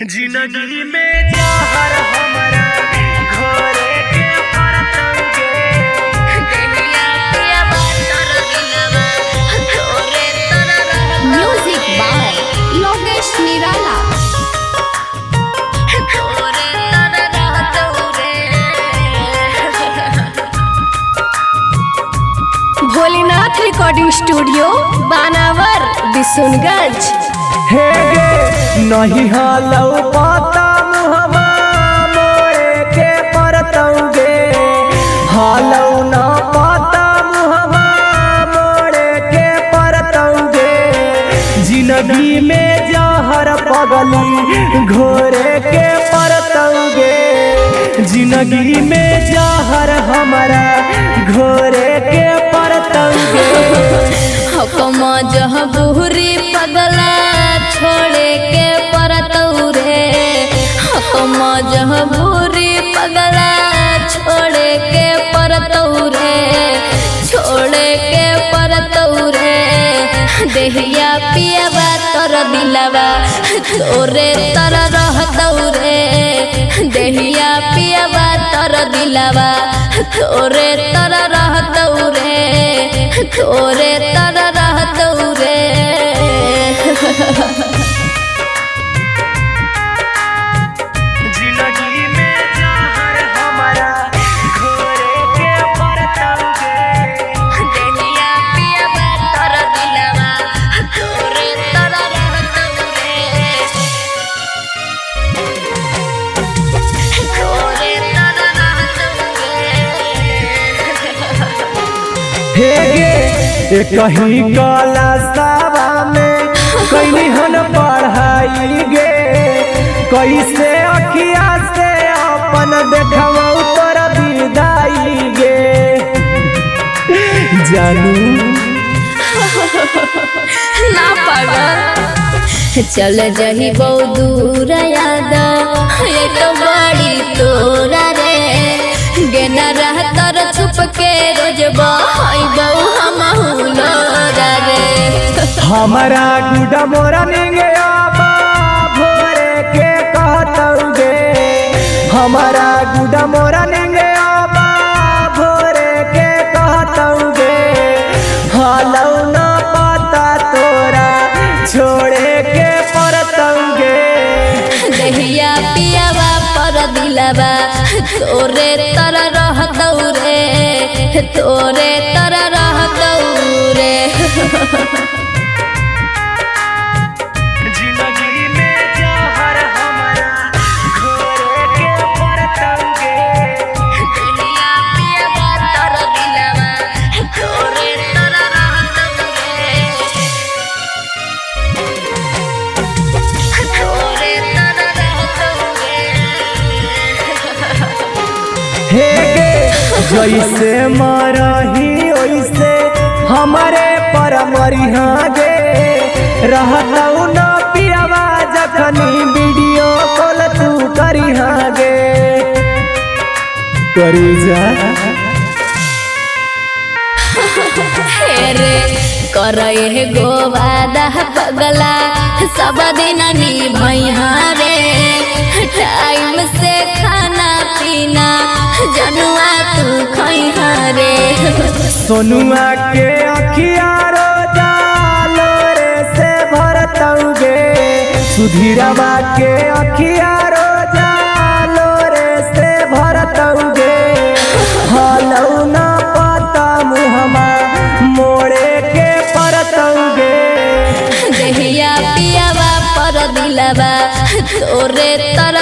जिंदगी में जहर हमरा घोरे के परतंगे देहिया पिया बातर दिलवा तोरे तरह म्यूजिक बाय लोकेश निराला। तोरे तरह तोरे भोलेनाथ रिकॉर्डिंग स्टूडियो बानावर बिशुनगंज। हे गे नहीं हालौ पाता मुहवा मोरे के परतंगे हालौ ना पाता मुहवा मोरे के परतंगे जिंदगी में जहर पगली घोरे के परतंगे जिंदगी में जहर हमारा घोरे के परतंगे हकमा जह बुहरी पगला छोड़े के परतौरे हकमा जह बुहरी पगला छोड़े के परतौरे छोड़े के परतौरे देहिया पियावा तर दिलवा तोरे तर रहतौरे देहिया पियावा तर दिलवा तोरे तर रहतौरे तोरे तर रहतौरे जिंदगी में जहर हमारा घोरे के परतंगे देहिया पियावा तर दिलवा तोरे तर रहतौरे तोरे तर रहतौरे हे गे कहीं कला सावा में कहीं हन पढ़ाई गे कैसे अखिया से अपन देखवा तोरा विदाई गे जानू ना पागल चल जही बहुत दूर याद ये तो बड़ी तोरा रे गेना रह तर छुप के रोज बहाई बहु हम लोरा रे हमारा गुडा मोरा नेंगे आबा भोरे के कहतौगे हमारा गुडा मोरा नेंगे आबा भोरे के कहतौगे हालौ ना पता तोरा छोड़े के परतौगे देहिया पियावा पर दिलवा तोरे तर रहतौरे तोरे तर रहतौरे जिंदगी में जहर हमारा घोरे के परतंगे देहिया पियावा तर दिलवा तोरे तर रहतौरे तोरे तर रहतौरे हे गे जैसे मरही वैसे हमारे पर मरिहा गे रहतौ न पियावा जखनी वीडियो कॉल तू करिहा गे करी जा हेरे करे गोवादा पगला सब दिन निभैया रे टाइम से खाना पीना जनुआ तू खैहा रे सोनुआ के अखिया रोजा लोरे से भरतौगे सुधीरवा के अखिया रोजा लोरे से भरतौगे हालौ ना पता मुहमा मोड़े के परतौगे देहिया पियावा पर दिलवा तोरे तर